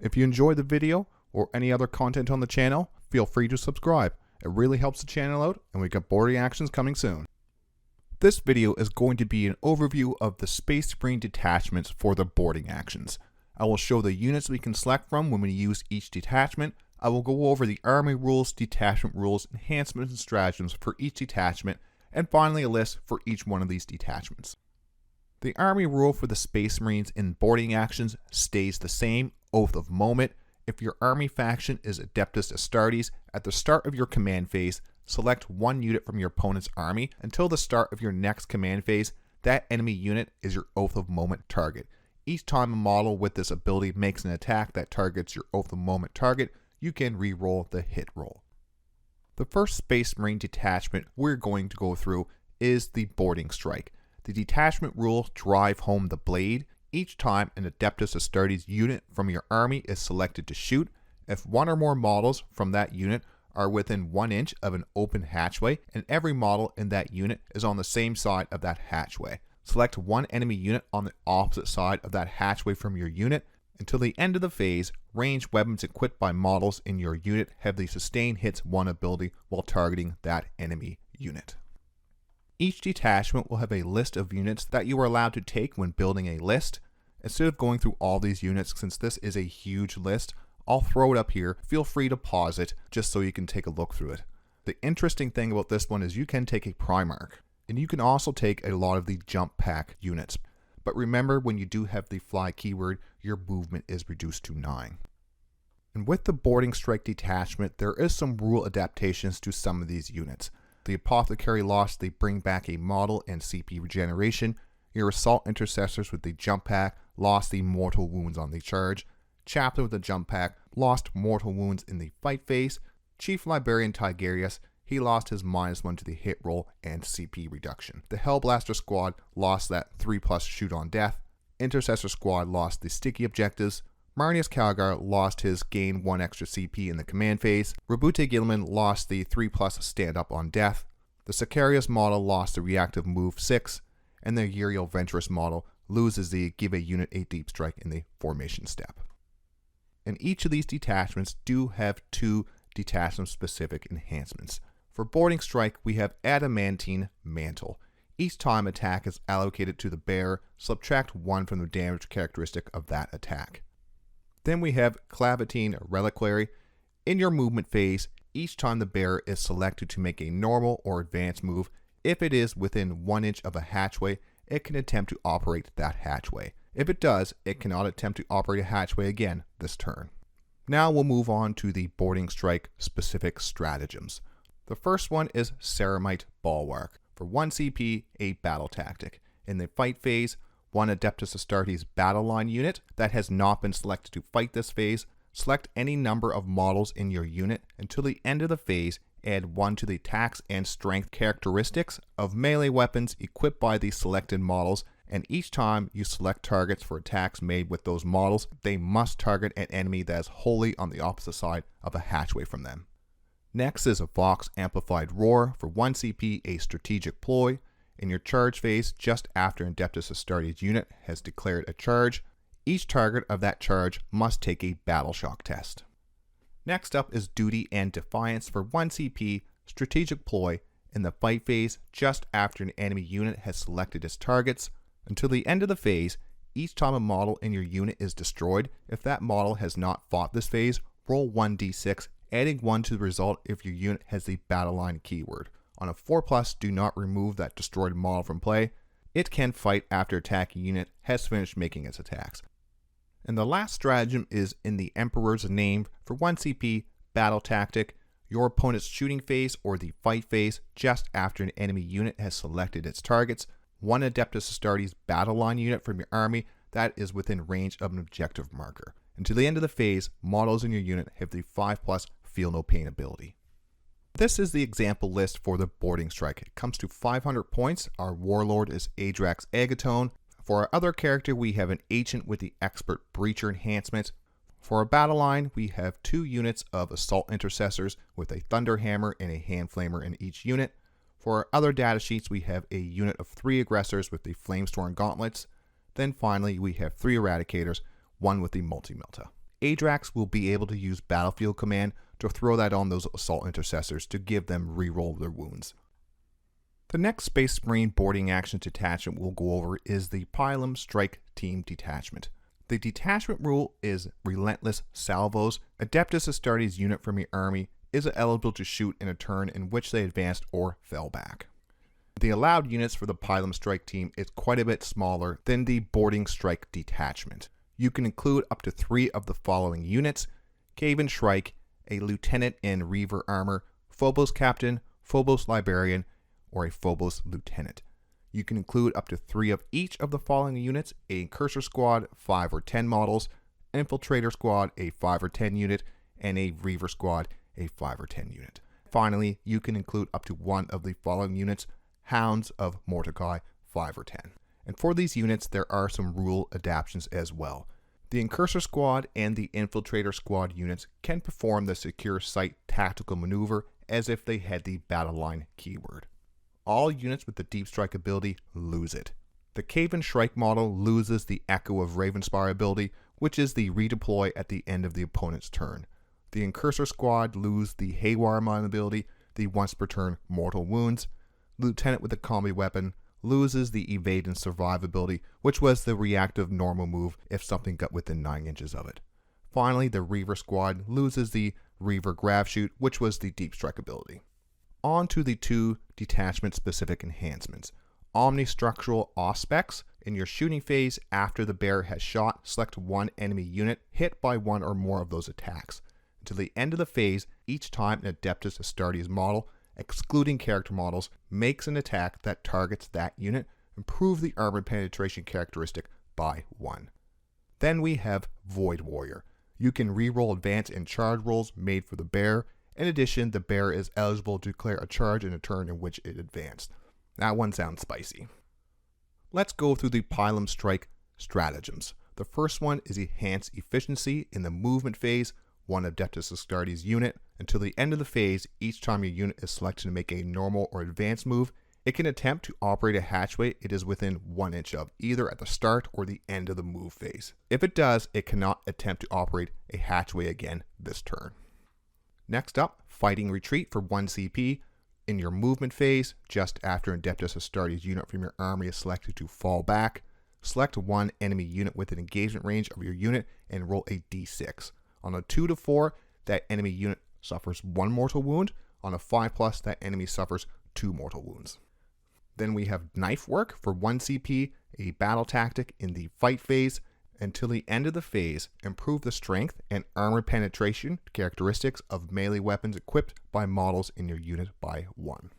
If you enjoyed the video or any other content on the channel, feel free to subscribe. It really helps the channel out, and we got boarding actions coming soon. This video is going to be an overview of the Space Marine Detachments for the boarding actions. I will show the units we can select from when we use each detachment. I will go over the Army Rules, Detachment Rules, Enhancements, and Stratagems for each detachment, and finally a list for each one of these detachments. The Army Rule for the Space Marines in boarding actions stays the same: Oath of Moment. If your Army faction is Adeptus Astartes, at the start of your command phase, select one unit from your opponent's army. Until the start of your next command phase, that enemy unit is your Oath of Moment target. Each time a model with this ability makes an attack that targets your Oath of Moment target, you can re-roll the hit roll. The first Space Marine detachment we're going to go through is the Boarding Strike. The detachment rules drive home the blade. Each time an Adeptus Astartes unit from your army is selected to shoot, if one or more models from that unit are within 1 inch of an open hatchway, and every model in that unit is on the same side of that hatchway, select one enemy unit on the opposite side of that hatchway from your unit. Until the end of the phase, ranged weapons equipped by models in your unit have the Sustain Hits 1 ability while targeting that enemy unit. Each detachment will have a list of units that you are allowed to take when building a list. Instead of going through all these units, since this is a huge list, I'll throw it up here. Feel free to pause it just so you can take a look through it. The interesting thing about this one is you can take a Primarch, and you can also take a lot of the jump pack units. But remember, when you do have the fly keyword, your movement is reduced to 9. And with the Boarding Strike detachment, there is some rule adaptations to some of these units. The Apothecary lost the Bring Back a Model and CP regeneration. Your Assault Intercessors with the jump pack lost the Mortal Wounds on the charge. Chaplain with the jump pack lost Mortal Wounds in the fight phase. Chief Librarian Tigerius, he lost his -1 to the hit roll and CP reduction. The Hellblaster squad lost that 3+ shoot on death. Intercessor squad lost the sticky objectives. Marnius Calgar lost his gain 1 extra CP in the command phase. Rabute Gilman lost the 3+ stand up on death. The Sicarius model lost the reactive move 6, and the Uriel Venturous model loses the give a unit a deep strike in the formation step. And each of these detachments do have 2 detachment specific enhancements. For Boarding Strike, we have Adamantine Mantle. Each time attack is allocated to the bearer, subtract 1 from the damage characteristic of that attack. Then we have Clavatine Reliquary. In your movement phase, each time the bearer is selected to make a normal or advanced move, if it is within 1 inch of a hatchway, it can attempt to operate that hatchway. If it does, it cannot attempt to operate a hatchway again this turn. Now we'll move on to the Boarding Strike specific stratagems. The first one is Ceramite Bulwark. For 1 CP, a battle tactic. In the fight phase, one Adeptus Astartes battle line unit that has not been selected to fight this phase, select any number of models in your unit. Until the end of the phase, add 1 to the attacks and strength characteristics of melee weapons equipped by the selected models, and each time you select targets for attacks made with those models, they must target an enemy that is wholly on the opposite side of a hatchway from them. Next is a Vox Amplified Roar. For 1 CP, a strategic ploy. In your charge phase, just after an Adeptus Astartes unit has declared a charge, each target of that charge must take a Battle Shock test. Next up is Duty and Defiance. For 1 CP, strategic ploy. In the fight phase, just after an enemy unit has selected its targets. Until the end of the phase, each time a model in your unit is destroyed, if that model has not fought this phase, roll 1d6, adding 1 to the result if your unit has the battle line keyword. On a 4+, do not remove that destroyed model from play. It can fight after attacking unit has finished making its attacks. And the last stratagem is In the Emperor's Name. For 1 CP, battle tactic. Your opponent's shooting phase or the fight phase, just after an enemy unit has selected its targets, 1 Adeptus Astartes battle line unit from your army that is within range of an objective marker. Until the end of the phase, models in your unit have the 5+ Feel No Pain ability. This is the example list for the Boarding Strike. It comes to 500 points. Our Warlord is Adrax Agatone. For our other character, we have an Ancient with the Expert Breacher enhancement. For our battle line, we have 2 units of Assault Intercessors with a Thunder Hammer and a Hand Flamer in each unit. For our other data sheets, we have a unit of 3 aggressors with the Flamestorm Gauntlets. Then finally, we have 3 Eradicators, one with the Multi-Melta. Adrax will be able to use Battlefield Command to throw that on those Assault Intercessors to give them reroll their wounds. The next Space Marine Boarding Actions Detachment we'll go over is the Pilum Strike Team Detachment. The detachment rule is Relentless Salvos. Adeptus Astartes unit from your army is eligible to shoot in a turn in which they advanced or fell back. The allowed units for the Pilum Strike Team is quite a bit smaller than the Boarding Strike Detachment. You can include up to 3 of the following units: Caven Shrike, a Lieutenant in Reaver Armor, Phobos Captain, Phobos Librarian, or a Phobos Lieutenant. You can include up to 3 of each of the following units: a Cursor Squad, 5 or 10 models, Infiltrator Squad, a 5 or 10 unit, and a Reaver Squad, a 5 or 10 unit. Finally, you can include up to 1 of the following units: Hounds of Mordecai, 5 or 10. And for these units, there are some rule adaptations as well. The Incursor Squad and the Infiltrator Squad units can perform the Secure Site tactical maneuver as if they had the battle line keyword. All units with the Deep Strike ability lose it. The Caven Shrike model loses the Echo of Ravenspire ability, which is the redeploy at the end of the opponent's turn. The Incursor Squad lose the Haywire Mine ability, the once per turn mortal wounds. Lieutenant with the combi weapon loses the Evade and Survive ability, which was the reactive normal move if something got within 9 inches of it. Finally, the Reaver Squad loses the Reaver Grav Shoot, which was the Deep Strike ability. On to the 2 detachment-specific enhancements. Omnistructural Auspex. In your shooting phase, after the bearer has shot, select 1 enemy unit hit by 1 or more of those attacks. Until the end of the phase, each time an Adeptus Astartes model, excluding character models, makes an attack that targets that unit, improve the armor penetration characteristic by 1. Then we have Void Warrior. You can reroll advance and charge rolls made for the bearer. In addition, the bearer is eligible to declare a charge in a turn in which it advanced. That one sounds spicy. Let's go through the Pilum Strike Stratagems. The first one is Enhance Efficiency. In the movement phase, 1 Adeptus Astartes unit. Until the end of the phase, each time your unit is selected to make a normal or advanced move, it can attempt to operate a hatchway it is within 1 inch of, either at the start or the end of the move phase. If it does, it cannot attempt to operate a hatchway again this turn. Next up, Fighting Retreat for 1 CP. In your movement phase, just after an Adeptus Astartes unit from your army is selected to fall back, select 1 enemy unit within engagement range of your unit and roll a d6. On a 2 to 4, that enemy unit suffers 1 mortal wound. On a 5+, that enemy suffers 2 mortal wounds. Then we have Knife Work for 1 CP, a battle tactic in the fight phase. Until the end of the phase, improve the strength and armor penetration characteristics of melee weapons equipped by models in your unit by 1.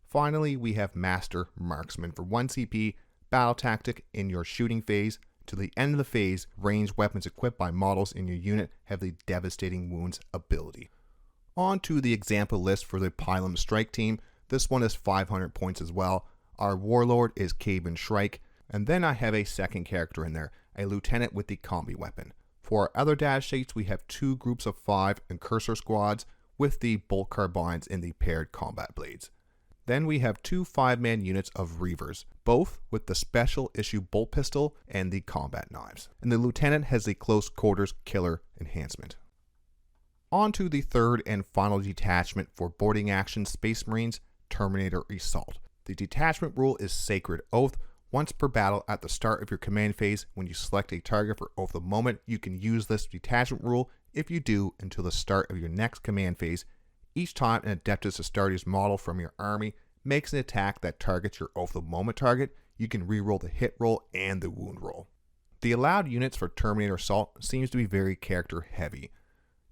Finally, we have Master Marksman for 1 CP, battle tactic in your shooting phase. To the end of the phase, ranged weapons equipped by models in your unit have the Devastating Wounds ability. On to the example list for the Pilum Strike Team. This one is 500 points as well. Our Warlord is Caven Shrike, and then I have a second character in there, a Lieutenant with the combi weapon. For our other data sheets, we have 2 groups of 5 Incursor Squads with the bolt carbines and the paired combat blades. Then we have 2 5-man units of Reavers, both with the special issue bolt pistol and the combat knives. And the Lieutenant has the close quarters killer enhancement. On to the third and final detachment for Boarding Actions Space Marines, Terminator Assault. The detachment rule is Sacred Oath. Once per battle at the start of your command phase, when you select a target for Oath of the Moment, you can use this detachment rule. If you do, until the start of your next command phase, each time an Adeptus Astartes model from your army makes an attack that targets your Oath of the Moment target, you can reroll the hit roll and the wound roll. The allowed units for Terminator Assault seems to be very character heavy.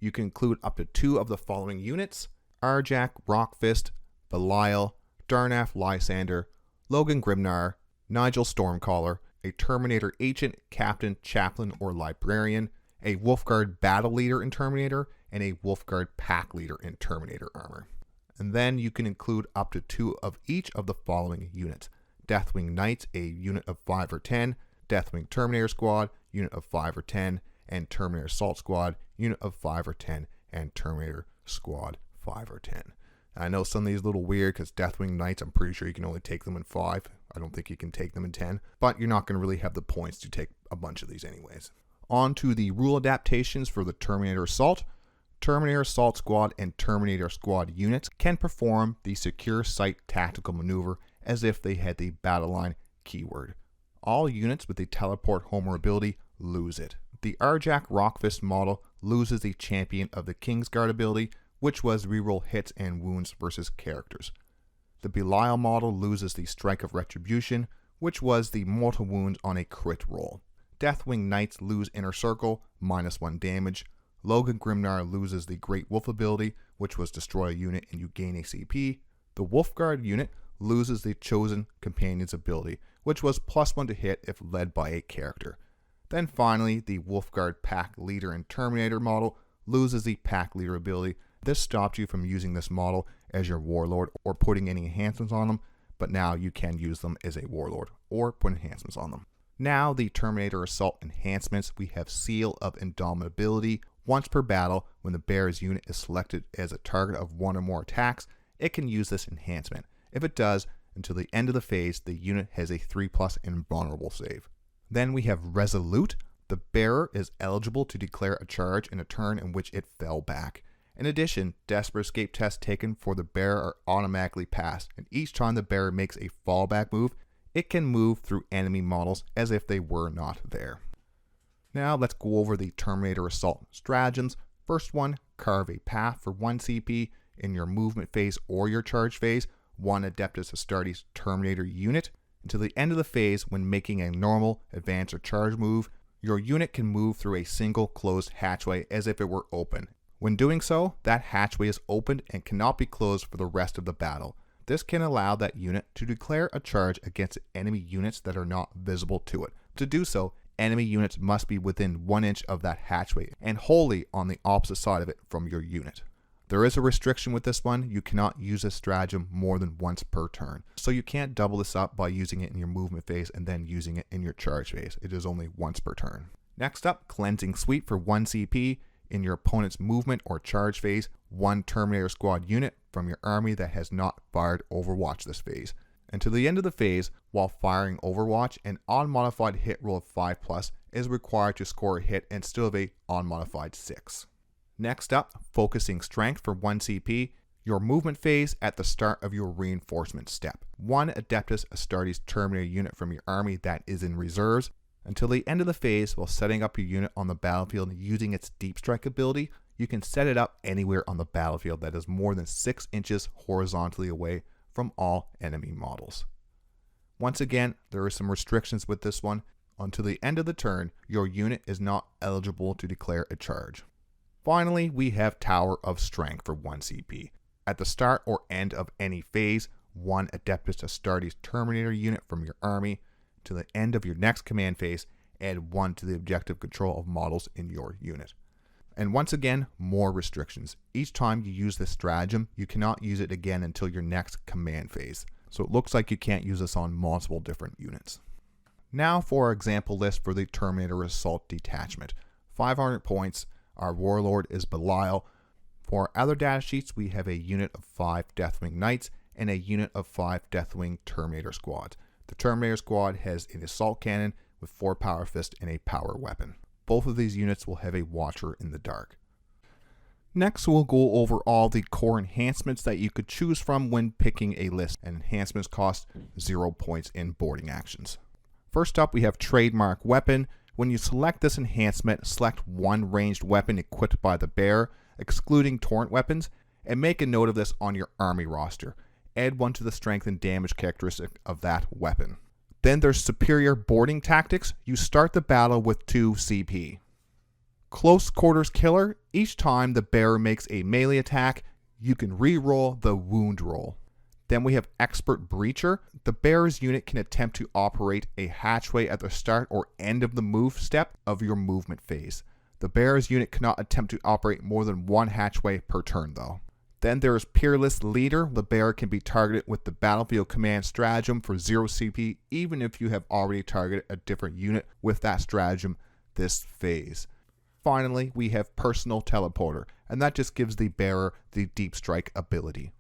You can include up to 2 of the following units: Arjak Rockfist, Belial, Darnath Lysander, Logan Grimnar, Nigel Stormcaller, a Terminator Agent, Captain, Chaplain, or Librarian, a Wolfguard Battle Leader in Terminator, and a Wolfguard Pack Leader in Terminator armor. And then you can include up to 2 of each of the following units: Deathwing Knights, a unit of 5 or 10, Deathwing Terminator Squad, unit of 5 or 10, and Terminator Assault Squad, unit of 5 or 10, and Terminator Squad 5 or 10. I know some of these are a little weird because Deathwing Knights, I'm pretty sure you can only take them in 5. I don't think you can take them in 10, but you're not going to really have the points to take a bunch of these anyways. On to the rule adaptations for the Terminator Assault. Terminator Assault Squad and Terminator Squad units can perform the Secure Sight tactical maneuver as if they had the battle line keyword. All units with the Teleport Homer ability lose it. The Arjak Rockfist model loses the Champion of the Kingsguard ability, which was reroll hits and wounds versus characters. The Belial model loses the Strike of Retribution, which was the mortal wounds on a crit roll. Deathwing Knights lose Inner Circle, -1 damage. Logan Grimnar loses the Great Wolf ability, which was destroy a unit and you gain a CP. The Wolfguard unit loses the Chosen Companion's ability, which was +1 to hit if led by a character. Then finally, the Wolfguard Pack Leader and Terminator model loses the Pack Leader ability. This stopped you from using this model as your Warlord or putting any enhancements on them, but now you can use them as a Warlord or put enhancements on them. Now the Terminator Assault enhancements, we have Seal of Indomitability. Once per battle, when the bear's unit is selected as a target of 1 or more attacks, it can use this enhancement. If it does, until the end of the phase, the unit has a 3+ invulnerable save. Then we have Resolute. The bearer is eligible to declare a charge in a turn in which it fell back. In addition, Desperate Escape tests taken for the bearer are automatically passed, and each time the bearer makes a fallback move, it can move through enemy models as if they were not there. Now let's go over the Terminator Assault stratagems. First one, carve a path for 1 CP in your movement phase or your charge phase. 1 Adeptus Astartes Terminator unit. Until the end of the phase, when making a normal, advance, or charge move, your unit can move through a single closed hatchway as if it were open. When doing so, that hatchway is opened and cannot be closed for the rest of the battle. This can allow that unit to declare a charge against enemy units that are not visible to it. To do so, enemy units must be within 1 inch of that hatchway and wholly on the opposite side of it from your unit. There is a restriction with this one. You cannot use this stratagem more than once per turn. So you can't double this up by using it in your movement phase and then using it in your charge phase. It is only once per turn. Next up, Cleansing Sweep for 1 CP. In your opponent's movement or charge phase, 1 Terminator Squad unit from your army that has not fired Overwatch this phase. Until the end of the phase, while firing Overwatch, an unmodified hit roll of 5+ is required to score a hit and still have a unmodified 6. Next up, Focusing Strength for 1 CP. Your movement phase at the start of your reinforcement step. 1 Adeptus Astartes Terminator unit from your army that is in reserves. Until the end of the phase, while setting up your unit on the battlefield using its Deep Strike ability, you can set it up anywhere on the battlefield that is more than 6 inches horizontally away from all enemy models. Once again, there are some restrictions with this one. Until the end of the turn, your unit is not eligible to declare a charge. Finally, we have Tower of Strength for 1 CP. At the start or end of any phase, 1 Adeptus Astartes Terminator unit from your army. To the end of your next command phase, add 1 to the objective control of models in your unit. And once again, more restrictions. Each time you use this stratagem, you cannot use it again until your next command phase. So it looks like you can't use this on multiple different units. Now for our example list for the Terminator Assault Detachment. 500 points. Our Warlord is Belial. For our other data sheets, we have a unit of 5 Deathwing Knights and a unit of 5 Deathwing Terminator Squads. The Terminator Squad has an assault cannon with 4 power fists and a power weapon. Both of these units will have a Watcher in the Dark. Next, we'll go over all the core enhancements that you could choose from when picking a list, and enhancements cost 0 points in boarding actions. First up, we have Trademark Weapon. When you select this enhancement, select 1 ranged weapon equipped by the bearer, excluding torrent weapons, and make a note of this on your army roster. Add 1 to the strength and damage characteristic of that weapon. Then there's Superior Boarding Tactics. You start the battle with 2 CP. Close Quarters Killer. Each time the bearer makes a melee attack, you can re-roll the wound roll. Then we have Expert Breacher. The bearer's unit can attempt to operate a hatchway at the start or end of the move step of your movement phase. The bearer's unit cannot attempt to operate more than 1 hatchway per turn though. Then there is Peerless Leader. The bearer can be targeted with the Battlefield Command Stratagem for 0 CP, even if you have already targeted a different unit with that stratagem this phase. Finally, we have Personal Teleporter, and that just gives the bearer the Deep Strike ability.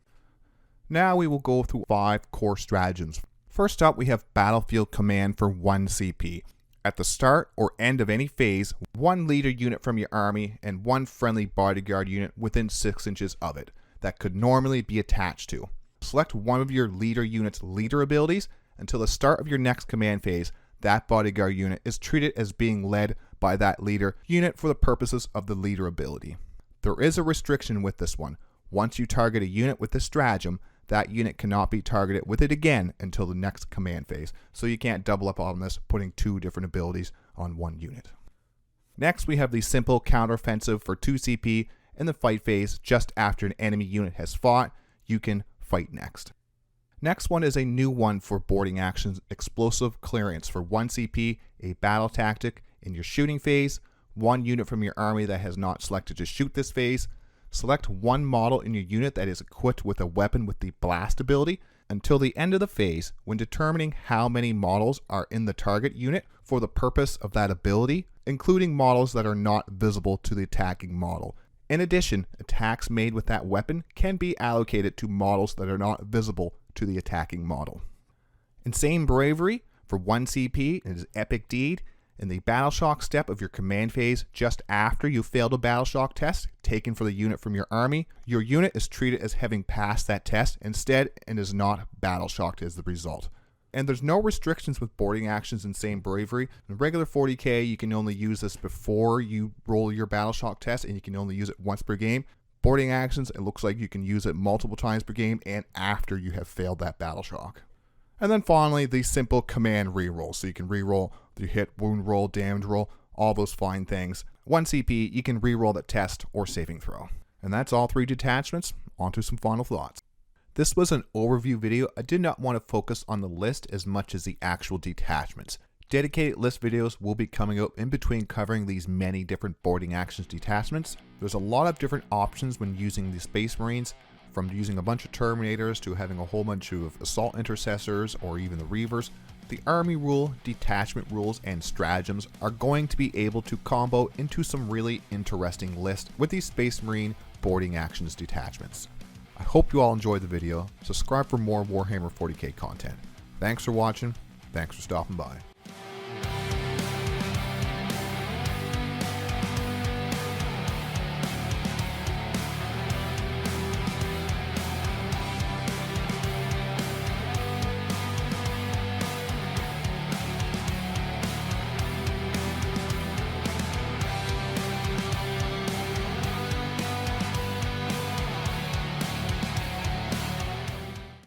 Now we will go through 5 core stratagems. First up, we have Battlefield Command for 1 CP. At the start or end of any phase, 1 leader unit from your army and 1 friendly bodyguard unit within 6 inches of it that could normally be attached to. Select one of your leader unit's leader abilities. Until the start of your next command phase, that bodyguard unit is treated as being led by that leader unit for the purposes of the leader ability. There is a restriction with this one. Once you target a unit with this stratagem, that unit cannot be targeted with it again until the next command phase, so you can't double up on this, putting 2 different abilities on 1 unit. Next, we have the simple counteroffensive for 2 CP in the fight phase. Just after an enemy unit has fought, you can fight next. Next one is a new one for Boarding Actions, Explosive Clearance for 1 CP, a battle tactic in your shooting phase. 1 unit from your army that has not selected to shoot this phase. Select 1 model in your unit that is equipped with a weapon with the blast ability until the end of the phase. When determining how many models are in the target unit for the purpose of that ability, including models that are not visible to the attacking model. In addition, attacks made with that weapon can be allocated to models that are not visible to the attacking model. Insane Bravery for 1 CP is Epic Deed. In the Battle Shock step of your command phase, just after you failed a Battle Shock test taken for the unit from your army, your unit is treated as having passed that test instead and is not Battle Shocked as the result. And there's no restrictions with Boarding Actions Insane Bravery. In regular 40k, you can only use this before you roll your Battle Shock test, and you can only use it once per game. Boarding Actions, it looks like you can use it multiple times per game and after you have failed that Battle Shock. And then finally, the simple command reroll. So you can reroll the hit, wound roll, damage roll, all those fine things. 1 CP, you can reroll that test or saving throw. And that's all 3 detachments. On to some final thoughts. This was an overview video. I did not want to focus on the list as much as the actual detachments. Dedicated list videos will be coming out in between covering these many different Boarding Actions detachments. There's a lot of different options when using the Space Marines, from using a bunch of Terminators to having a whole bunch of Assault Intercessors or even the Reavers. The Army Rule, Detachment Rules, and Stratagems are going to be able to combo into some really interesting lists with these Space Marine Boarding Actions detachments. I hope you all enjoyed the video. Subscribe for more Warhammer 40k content. Thanks for watching. Thanks for stopping by.